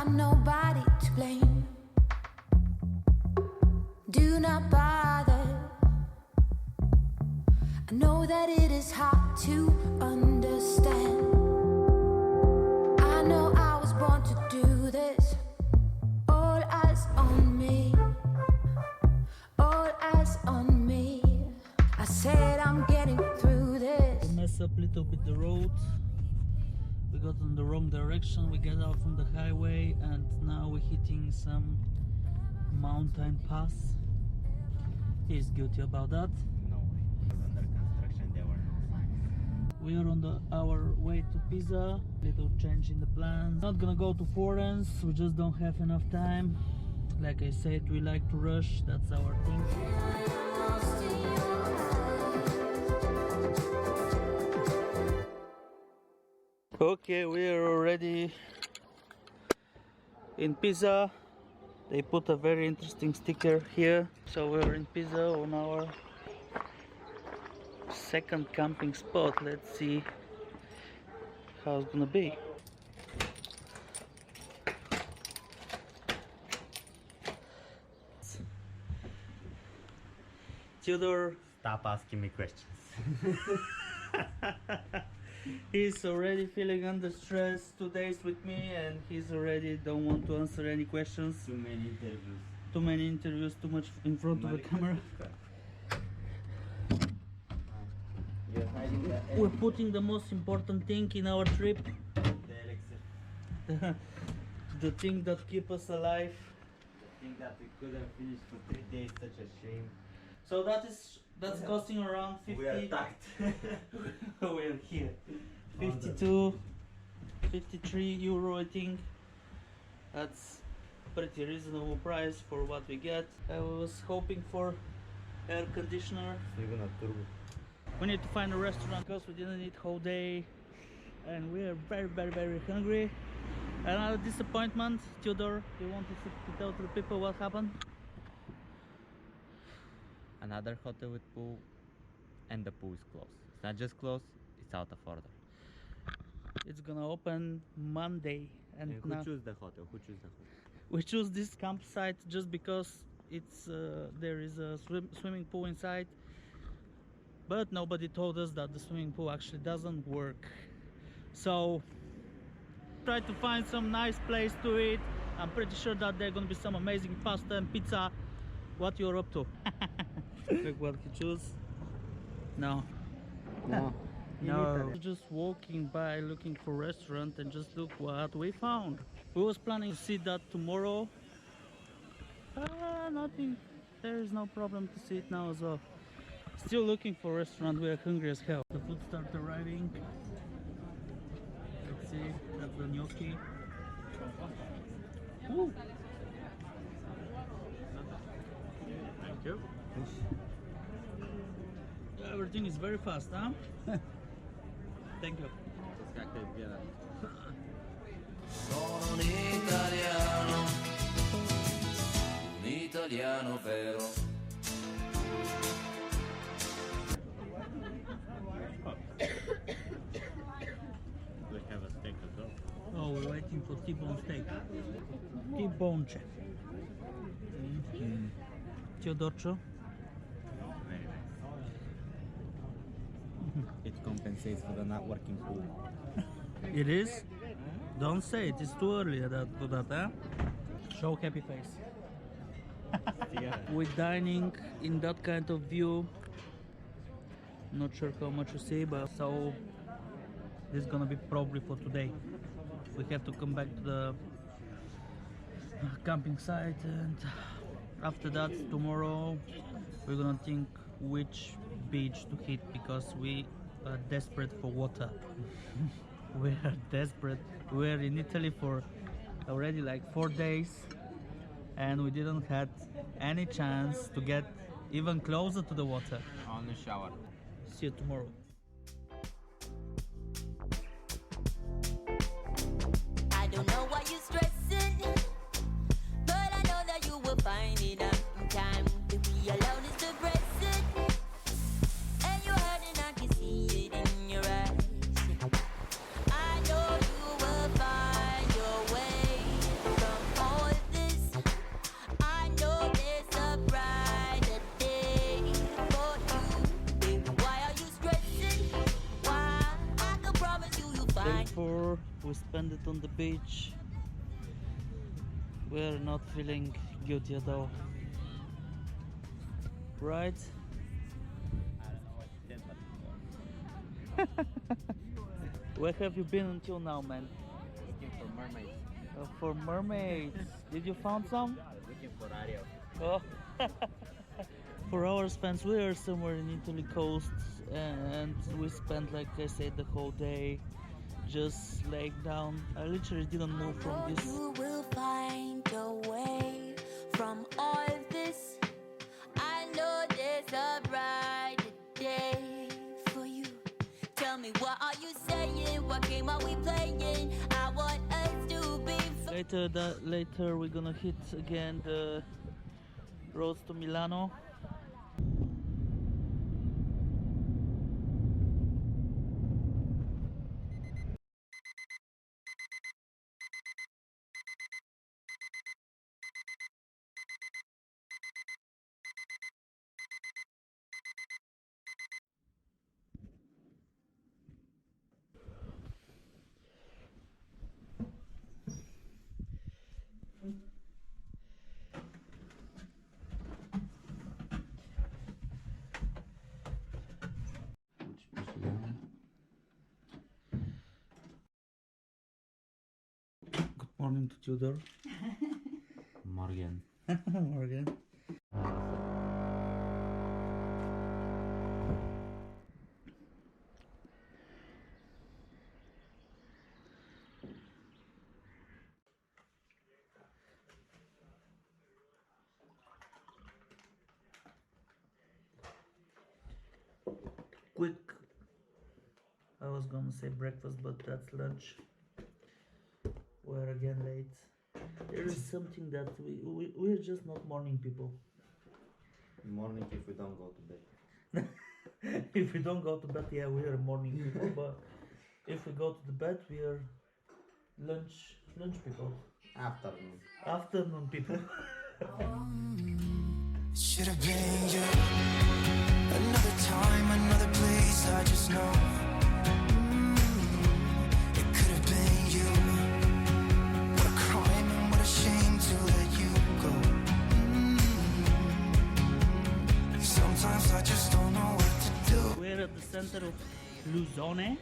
I'm nobody to blame. Do not bother. I know that it is hard to understand. I know I was born to do this. All eyes on me. All eyes on me. I said I'm getting through this. We mess up a little bit the road. We got in the wrong direction. We get out from the highway and now we're hitting some mountain pass. He's guilty about that. No way. It was under construction, there were no signs. We are on our way to Pisa. Little change in the plans. Not gonna go to Florence. We just don't have enough time. Like I said, we like to rush. That's our thing. Okay, we are already in Pisa. They put a very interesting sticker here. So we're in Pisa on our second camping spot. Let's see how it's gonna be. Theodore, Stop asking me questions. he's already feeling under stress. 2 days with me and he's already don't want to answer any questions. Too many interviews. Too many interviews, too much in front of the camera. You're hiding the We're putting the most important thing in our trip. the elixir. The thing that keeps us alive. The thing that we couldn't finish for 3 days, such a shame. So that's costing around 50. We are attacked. We're here. 52, 53 euro, I think. That's pretty reasonable price for what we get. I was hoping for air conditioner. You're gonna turbo. We need to find a restaurant because we didn't eat whole day and we are very hungry. Another disappointment. Theodore, do you want to tell to the people what happened? Another hotel with pool, and the pool is closed. It's not just closed, it's out of order. It's gonna open Monday and Who now choose the hotel? Who choose the hotel? we choose this campsite just because it's there is a swimming pool inside, but nobody told us that the swimming pool actually doesn't work. So try to find some nice place to eat. I'm pretty sure that there are gonna be some amazing pasta and pizza. What you're up to? Look what he chose. No. No. No. Just walking by looking for restaurant and just look what we found. We was planning to see that tomorrow. Nothing. There is no problem to see it now as well. Still looking for restaurant. We are hungry as hell. The food started arriving. Let's see. That's the gnocchi. Ooh. Thank you. Everything is very fast, huh? Thank you. Sono un italiano vero. We have a steak as well. Oh, we're waiting for T-bone steak. T-bone check. Teodorcho. Very nice. It compensates for the not working pool. It is? Don't say it. It's too early for that, huh? Show happy face. Yeah. We're dining in that kind of view. Not sure how much you see, but so this is gonna be probably for today. We have to come back to the camping site, and after that tomorrow we're gonna think which beach to hit because we are desperate for water. We are desperate. We're in Italy for already like 4 days and we didn't had any chance to get even closer to the water. On the shower. See you tomorrow. I don't know why you're stressing, but I know that you will find it in time to be alone is depressing. And you're hurting, I can see it in your eyes. I know you will find your way before. We spent it on the beach. We're not feeling guilty at all, right? I don't know what you said, but Where have you been until now, man? looking for mermaids. For mermaids. Did you found some? Looking for Ario. Oh. For our fans, we are somewhere in Italy coast, and we spent, like I said, the whole day just laying down. I literally didn't move from this. You will find a way from all this. I know there's a brighter day for you. Tell me, what are you saying? What game are we playing? I want us to be Later we're gonna hit again the roads to Milano. Good morning to Tudor. Morgan. Morgan. Quick, I was gonna say breakfast, but that's lunch. We're again late. There is something that we're just not morning people. Morning if we don't go to bed. If we don't go to bed, yeah, we are morning people. But if we go to the bed, we are lunch people. Afternoon. Afternoon people. Should have been you. Another time, another place, I just know. It could have been you. What a crime and what a shame to let you go. Sometimes I just don't know what to do. We're at the center of Luzone.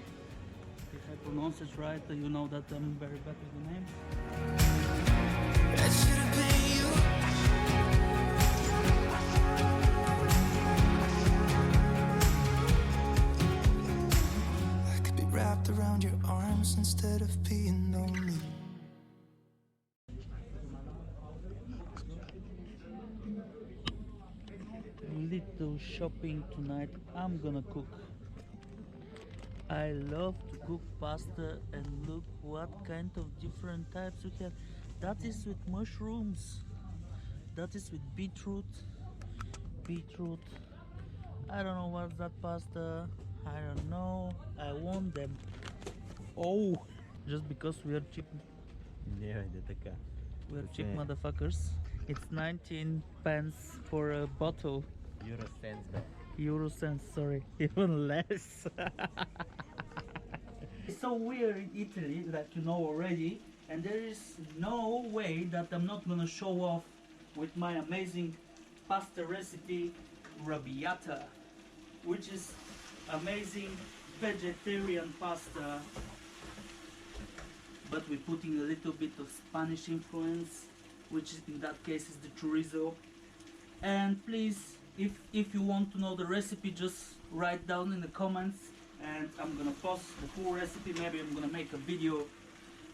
If I pronounce it right, you know that I'm very bad with the name. That should have been you. I could be wrapped around your arms instead of being lonely. Little shopping tonight. I'm gonna cook. I love to cook pasta, and look what kind of different types we have. That is with mushrooms. That is with beetroot. I don't know what's that pasta. I don't know. I want them. Oh, just because we are cheap. Yeah, така. We're cheap motherfuckers. It's 19 pence for a bottle. Euro cents, but Euro cents, sorry, even less. It's so weird in Italy, like you know already, and there is no way that I'm not gonna show off with my amazing pasta recipe, arrabiata, which is amazing vegetarian pasta, but we're putting a little bit of Spanish influence, which in that case is the chorizo. And please, if you want to know the recipe, just write down in the comments, and I'm gonna post the full recipe. Maybe I'm gonna make a video,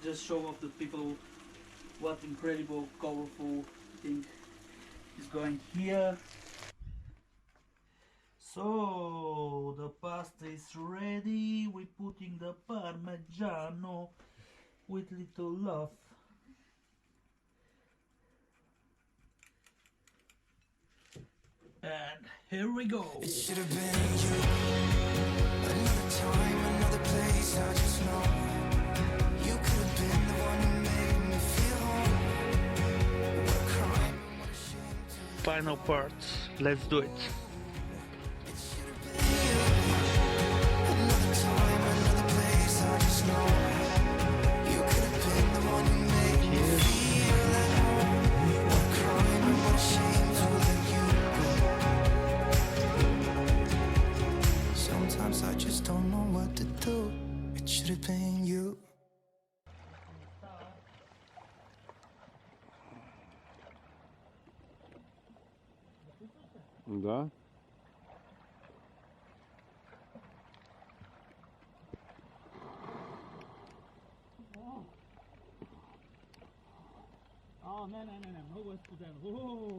just show off to people what incredible colorful thing is going here. So the pasta is ready. We're putting the parmigiano with little love. And here we go. It should have been you. Another time, another place, I just know. You could have been the one who made me feel home. What a crime, what a shame to. Final part. Let's do it. It should have been you. Another time, another place, I just know. should have been you. Да. А, не, много е студено.